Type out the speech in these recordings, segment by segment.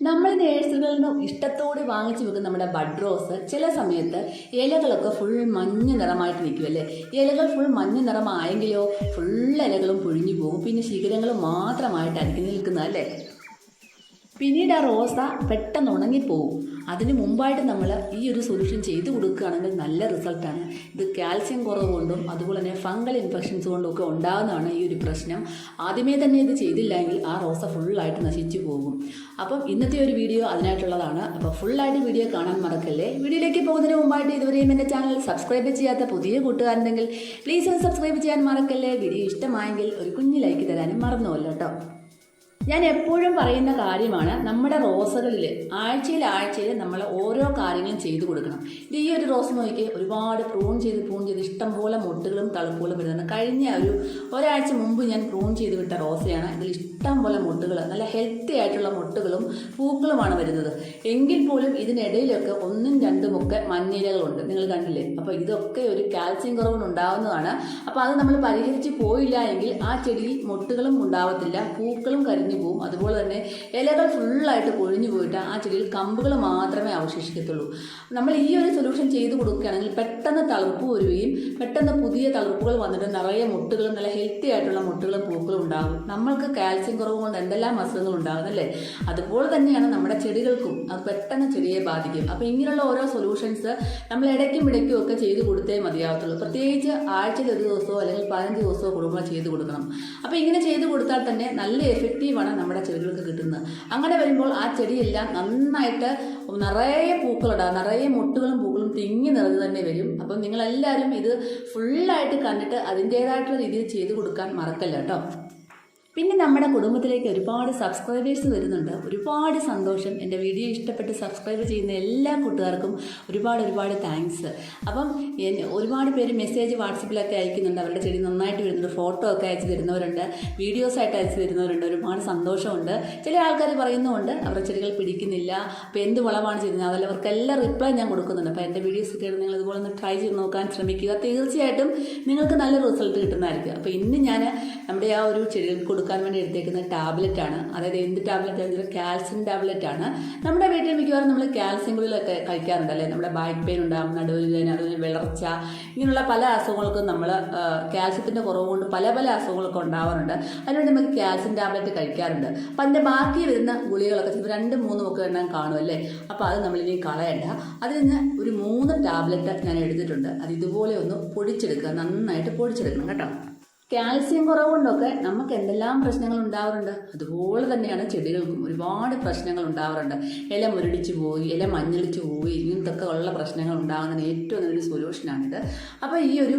നമ്മൾ നേഴ്സറികളിൽ നിന്ന് ഇഷ്ടത്തോടെ വാങ്ങിച്ചു വെക്കുന്ന നമ്മുടെ ബഡ് റോസ് ചില സമയത്ത് ഇലകളൊക്കെ ഫുൾ മഞ്ഞ നിറമായിട്ട് നിൽക്കുമല്ലേ. ഇലകൾ ഫുൾ മഞ്ഞ നിറമായെങ്കിലോ ഫുൾ ഇലകളും പൊഴിഞ്ഞു പോകും, പിന്നെ ശിഖരങ്ങൾ മാത്രമായിട്ടായിരിക്കും നിൽക്കുന്നത്. പിന്നീട് ആ റോസ പെട്ടെന്ന് ഉണങ്ങിപ്പോവും. അതിന് മുമ്പായിട്ട് നമ്മൾ ഈ ഒരു സൊല്യൂഷൻ ചെയ്ത് കൊടുക്കുകയാണെങ്കിൽ നല്ല റിസൾട്ടാണ്. ഇത് കാൽസ്യം കുറവ് കൊണ്ടും അതുപോലെ തന്നെ ഫംഗൽ ഇൻഫെക്ഷൻസ് കൊണ്ടും ഒക്കെ ഉണ്ടാകുന്നതാണ് ഈ ഒരു പ്രശ്നം. ആദ്യമേ തന്നെ ഇത് ചെയ്തില്ലെങ്കിൽ ആ റോസ ഫുള്ളായിട്ട് നശിച്ചു പോകും. അപ്പം ഇന്നത്തെ ഒരു വീഡിയോ അതിനായിട്ടുള്ളതാണ്. അപ്പോൾ ഫുള്ളായിട്ട് വീഡിയോ കാണാൻ മറക്കല്ലേ. വീഡിയോയിലേക്ക് പോകുന്നതിന് മുമ്പായിട്ട് ഇതുവരെയും എൻ്റെ ചാനൽ സബ്സ്ക്രൈബ് ചെയ്യാത്ത പുതിയ കൂട്ടുകാരുണ്ടെങ്കിൽ പ്ലീസ് ഒന്ന് സബ്സ്ക്രൈബ് ചെയ്യാൻ മറക്കല്ലേ. വീഡിയോ ഇഷ്ടമായെങ്കിൽ ഒരു കുഞ്ഞു ലൈക്ക് തരാനും മറന്നുമല്ലോ കേട്ടോ. ഞാൻ എപ്പോഴും പറയുന്ന കാര്യമാണ്, നമ്മുടെ റോസകളിൽ ആഴ്ചയിൽ നമ്മൾ ഓരോ കാര്യങ്ങളും ചെയ്തു കൊടുക്കണം. ഇത് ഈ ഒരു റോസ് നോക്കി ഒരുപാട് പ്രൂൺ ചെയ്ത് ഇഷ്ടംപോലെ മൊട്ടുകളും തളിപ്പുകളും വരുന്നുണ്ട്. കഴിഞ്ഞ ഒരാഴ്ച മുമ്പ് ഞാൻ പ്രൂൺ ചെയ്ത് വിട്ട റോസയാണ്. ഇതിൽ ഇഷ്ടംപോലെ മൊട്ടുകൾ, നല്ല ഹെൽത്തി ആയിട്ടുള്ള മൊട്ടുകളും പൂക്കളുമാണ് വരുന്നത്. എങ്കിൽ പോലും ഇതിനിടയിലൊക്കെ ഒന്നും രണ്ടുമൊക്കെ മഞ്ഞിലകളുണ്ട്, നിങ്ങൾ കണ്ടില്ലേ. അപ്പോൾ ഇതൊക്കെ ഒരു കാൽസ്യം കുറവുണ്ടാവുന്നതാണ്. അപ്പോൾ അത് നമ്മൾ പരിഹരിച്ച് പോയില്ല എങ്കിൽ ആ ചെടിയിൽ മൊട്ടുകളും ഉണ്ടാവത്തില്ല, പൂക്കളും കരിഞ്ഞു പോവും. അതുപോലെ തന്നെ ഇലകൾ ഫുള്ളായിട്ട് പൊഴിഞ്ഞു പോയിട്ട് ആ ചെടിയിൽ കമ്പുകൾ മാത്രമേ അവശേഷിക്കത്തുള്ളൂ. നമ്മൾ ഈ ഒരു സൊല്യൂഷൻ ചെയ്ത് കൊടുക്കുകയാണെങ്കിൽ പെട്ടെന്ന് തളിർപ്പ് വരികയും പെട്ടെന്ന് പുതിയ തളിർപ്പുകൾ വന്നിട്ട് നിറയെ മുട്ടുകളും നല്ല ഹെൽത്തി ആയിട്ടുള്ള മുട്ടുകളും പൂക്കളും ഉണ്ടാകും. നമ്മൾക്ക് കാൽസ്യം കുറവ് കൊണ്ട് എന്തെല്ലാം അസുഖങ്ങൾ ഉണ്ടാകുന്നല്ലേ, അതുപോലെ തന്നെയാണ് നമ്മുടെ ചെടികൾക്കും. അത് പെട്ടെന്ന് ചെടിയെ ബാധിക്കും. അപ്പോൾ ഇങ്ങനെയുള്ള ഓരോ സൊല്യൂഷൻസ് നമ്മൾ ഇടയ്ക്കും ഒക്കെ ചെയ്ത് കൊടുത്തേ മതിയാവത്തുള്ളൂ. പ്രത്യേകിച്ച് ആഴ്ചയിൽ ഒരു ദിവസമോ അല്ലെങ്കിൽ 15 ദിവസമോ കൂടുമ്പോൾ ചെയ്ത് കൊടുക്കണം. അപ്പോൾ ഇങ്ങനെ ചെയ്ത് കൊടുത്താൽ തന്നെ നല്ല എഫക്റ്റീവാണ് നമ്മുടെ ചെടികൾക്ക് കിട്ടുന്നത്. അങ്ങനെ വരുമ്പോൾ ആ ചെടിയെല്ലാം നന്നായിട്ട് നിറയെ പൂക്കളുണ്ടാകും, നിറയെ മുട്ടുകളും പൂക്കളും തിങ്ങി നിറഞ്ഞു തന്നെ വരും. അപ്പം നിങ്ങളെല്ലാവരും ഇത് ഫുള്ളായിട്ട് കണ്ടിട്ട് അതിൻ്റേതായിട്ടുള്ള രീതിയിൽ ചെയ്ത് കൊടുക്കാൻ മറക്കല്ല കേട്ടോ. പിന്നെ നമ്മുടെ കുടുംബത്തിലേക്ക് ഒരുപാട് സബ്സ്ക്രൈബേഴ്സ് വരുന്നുണ്ട്. ഒരുപാട് സന്തോഷം. എൻ്റെ വീഡിയോ ഇഷ്ടപ്പെട്ട് സബ്സ്ക്രൈബ് ചെയ്യുന്ന എല്ലാ കൂട്ടുകാർക്കും ഒരുപാട് താങ്ക്സ്. അപ്പം ഒരുപാട് പേര് മെസ്സേജ് വാട്സപ്പിലൊക്കെ അയക്കുന്നുണ്ട്. അവരുടെ ചെടി നന്നായിട്ട് വരുന്നുണ്ട്, ഫോട്ടോ ഒക്കെ അയച്ചു തരുന്നവരുണ്ട്, വീഡിയോസായിട്ട് അയച്ചു തരുന്നവരുണ്ട്. ഒരുപാട് സന്തോഷമുണ്ട്. ചില ആൾക്കാർ പറയുന്നുമുണ്ട് അവരുടെ ചെടികൾ പിടിക്കുന്നില്ല, അപ്പോൾ എന്ത് വളമാണ് ചെയ്യുന്നത്, അതല്ലവർക്കെല്ലാം റിപ്ലൈ ഞാൻ കൊടുക്കുന്നുണ്ട്. അപ്പോൾ എൻ്റെ വീഡിയോസ് ഒക്കെ നിങ്ങൾ ഇതുപോലെ ഒന്ന് ട്രൈ ചെയ്ത് നോക്കാൻ ശ്രമിക്കുക. തീർച്ചയായിട്ടും നിങ്ങൾക്ക് നല്ല റിസൾട്ട് കിട്ടുന്നതായിരിക്കും. അപ്പോൾ ഇന്ന് ഞാൻ നമ്മുടെ ആ ഒരു ചെടികൾക്ക് കൊടുക്കാൻ വേണ്ടി എടുത്തേക്കുന്ന ടാബ്ലറ്റാണ്. അതായത് എന്ത് ടാബ്ലറ്റ് ആണെങ്കിലും കാൽസ്യം ടാബ്ലറ്റാണ്. നമ്മുടെ വീട്ടിൽ മിക്കവാറും നമ്മൾ കാൽസ്യം ഗുളികയൊക്കെ കഴിക്കാറുണ്ടല്ലേ. നമ്മുടെ ബാക്ക് പെയിൻ ഉണ്ടാകും, നടുവേദന, അതുപോലെ വിളർച്ച, ഇങ്ങനെയുള്ള പല അസുഖങ്ങൾക്കും നമ്മൾ കാൽസ്യത്തിൻ്റെ കുറവ് കൊണ്ട് പല അസുഖങ്ങളൊക്കെ ഉണ്ടാവാറുണ്ട്. അതിനുവേണ്ടി നമുക്ക് കാൽസ്യം ടാബ്ലറ്റ് കഴിക്കാറുണ്ട്. അപ്പം അതിൻ്റെ ബാക്കി വരുന്ന ഗുളികളൊക്കെ ചിലപ്പോൾ 2-3 ഒക്കെ എണ്ണം കാണുമല്ലേ. അപ്പോൾ അത് നമ്മളിനി കളയണ്ട. അതിൽ നിന്ന് ഒരു 3 ടാബ്ലറ്റ് ഞാൻ എടുത്തിട്ടുണ്ട്. അത് ഇതുപോലെ ഒന്ന് പൊടിച്ചെടുക്കുക, നന്നായിട്ട് പൊടിച്ചെടുക്കണം കേട്ടോ. കാൽസ്യം കുറവ് കൊണ്ടൊക്കെ നമുക്ക് എന്തെല്ലാം പ്രശ്നങ്ങൾ ഉണ്ടാവാറുണ്ട്, അതുപോലെ തന്നെയാണ് ചെടികൾക്കും ഒരുപാട് പ്രശ്നങ്ങൾ ഉണ്ടാവാറുണ്ട്. ഇല മുരടിച്ച് പോയി, ഇല മഞ്ഞളിച്ച് പോയി, ഇങ്ങനത്തൊക്കെ ഉള്ള പ്രശ്നങ്ങൾ ഉണ്ടാകുന്നതിന് ഏറ്റവും നല്ലൊരു സൊല്യൂഷനാണിത്. അപ്പോൾ ഈ ഒരു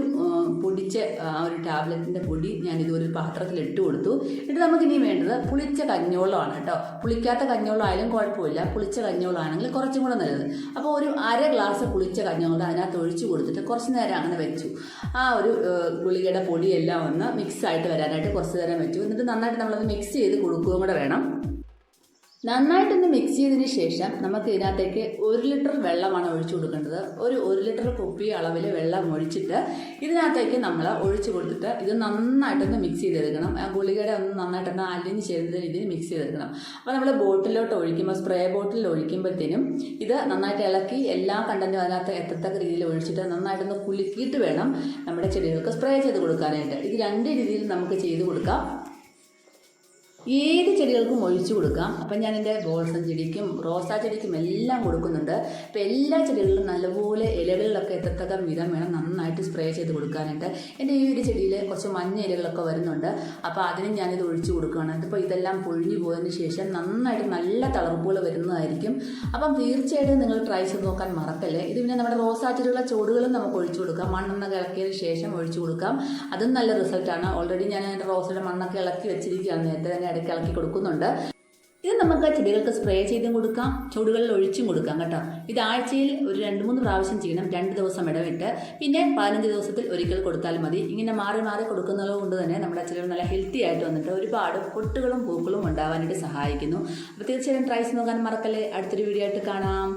പൊടിച്ച ആ ഒരു ടാബ്ലറ്റിൻ്റെ പൊടി ഞാൻ ഇതുപോലെ ഒരു പാത്രത്തിൽ ഇട്ട് കൊടുത്തു. എന്നിട്ട് നമുക്കിനി വേണ്ടത് പുളിച്ച കഞ്ഞോളമാണ് കേട്ടോ. പുളിക്കാത്ത കഞ്ഞോളം ആയാലും കുഴപ്പമില്ല, പുളിച്ച കഞ്ഞോളമാണെങ്കിൽ കുറച്ചും കൂടെ നല്ലത്. അപ്പോൾ ഒരു 1/2 ഗ്ലാസ് പുളിച്ച കഞ്ഞോളം അതിനകത്ത് ഒഴിച്ച് കൊടുത്തിട്ട് കുറച്ച് നേരം അങ്ങനെ വെച്ചു. ആ ഒരു ഗുളികയുടെ പൊടിയെല്ലാം ഒന്ന് മിക്സായിട്ട് വരാനായിട്ട് കുറച്ച് നേരം വെച്ചു. എന്നിട്ട് നന്നായിട്ട് നമ്മളത് മിക്സ് ചെയ്ത് കൊടുക്കുകയും കൂടെ വേണം. നന്നായിട്ടൊന്ന് മിക്സ് ചെയ്തതിന് ശേഷം നമുക്ക് ഇതിനകത്തേക്ക് 1 ലിറ്റർ വെള്ളമാണ് ഒഴിച്ചു കൊടുക്കേണ്ടത്. ഒരു 1 ലിറ്റർ കുപ്പി അളവിൽ വെള്ളം ഒഴിച്ചിട്ട് ഇതിനകത്തേക്ക് നമ്മൾ ഒഴിച്ചു കൊടുത്തിട്ട് ഇത് നന്നായിട്ടൊന്ന് മിക്സ് ചെയ്തെടുക്കണം. ആ ഗുളികയുടെ ഒന്ന് നന്നായിട്ടൊന്ന് അലിഞ്ഞ് ചേരുന്ന രീതിയിൽ മിക്സ് ചെയ്തെടുക്കണം. അപ്പോൾ നമ്മൾ ബോട്ടിലോട്ട് ഒഴിക്കുമ്പോൾ, സ്പ്രേ ബോട്ടിൽ ഒഴിക്കുമ്പോഴത്തേനും ഇത് നന്നായിട്ട് ഇളക്കി എല്ലാ കണ്ടൻറ്റും അതിനകത്ത് എത്തത്തക്ക രീതിയിൽ ഒഴിച്ചിട്ട് നന്നായിട്ടൊന്ന് കുലുക്കിയിട്ട് വേണം നമ്മുടെ ചെടികൾക്ക് സ്പ്രേ ചെയ്ത് കൊടുക്കാനായിട്ട്. ഇത് 2 രീതിയിൽ നമുക്ക് ചെയ്ത് കൊടുക്കാം. ഏത് ചെടികൾക്കും ഒഴിച്ചു കൊടുക്കാം. അപ്പം ഞാൻ എൻ്റെ ബോൾസം ചെടിക്കും റോസാ ചെടിക്കും എല്ലാം കൊടുക്കുന്നുണ്ട്. അപ്പോൾ എല്ലാ ചെടികളിലും നല്ലപോലെ ഇലകളിലൊക്കെ എത്തത്തക്ക വിധം വേണം നന്നായിട്ട് സ്പ്രേ ചെയ്ത് കൊടുക്കാനായിട്ട്. എൻ്റെ ഈ ഒരു ചെടിയിൽ കുറച്ച് മഞ്ഞ ഇലകളൊക്കെ വരുന്നുണ്ട്. അപ്പോൾ അതിനും ഞാനിത് ഒഴിച്ചു കൊടുക്കുകയാണ്. ഇതിപ്പോൾ ഇതെല്ലാം പൊഴിഞ്ഞു പോയതിന് ശേഷം നന്നായിട്ട് നല്ല തളർപ്പുകൾ വരുന്നതായിരിക്കും. അപ്പം തീർച്ചയായിട്ടും നിങ്ങൾ ട്രൈ ചെയ്ത് നോക്കാൻ മറക്കല്ലേ. ഇത് പിന്നെ നമ്മുടെ റോസാ ചെടികളുടെ ചോടുകളും നമുക്ക് ഒഴിച്ചു കൊടുക്കാം. മണ്ണെണ്ണ ഇളക്കിയതിന് ശേഷം ഒഴിച്ചു കൊടുക്കാം. അതും നല്ല റിസൾട്ടാണ്. ഓൾറെഡി ഞാൻ എൻ്റെ റോസയുടെ മണ്ണൊക്കെ ഇളക്കി വെച്ചിരിക്കുകയാണ്, നേരത്തെ തന്നെ ഇടയ്ക്ക് ഇളക്കി കൊടുക്കുന്നുണ്ട്. ഇത് നമുക്ക് ചെടികൾക്ക് സ്പ്രേ ചെയ്തും കൊടുക്കാം, ചുവടുകളിൽ ഒഴിച്ചും കൊടുക്കാം കേട്ടോ. ഇത് ആഴ്ചയിൽ ഒരു 2-3 പ്രാവശ്യം ചെയ്യണം, 2 ദിവസം ഇടവിട്ട്. പിന്നെ 15 ദിവസത്തിൽ ഒരിക്കൽ കൊടുത്താൽ മതി. ഇങ്ങനെ മാറി കൊടുക്കുന്നത് കൊണ്ട് തന്നെ നമ്മുടെ ചെടികൾ നല്ല ഹെൽത്തി ആയിട്ട് വന്നിട്ട് ഒരുപാട് പൊട്ടുകളും പൂക്കളും ഉണ്ടാവാനായിട്ട് സഹായിക്കുന്നു. അപ്പോൾ തീർച്ചയായും ട്രൈ ചെയ്ത് നോക്കാൻ മറക്കല്ലേ. അടുത്തൊരു വീഡിയോ ആയിട്ട് കാണാം.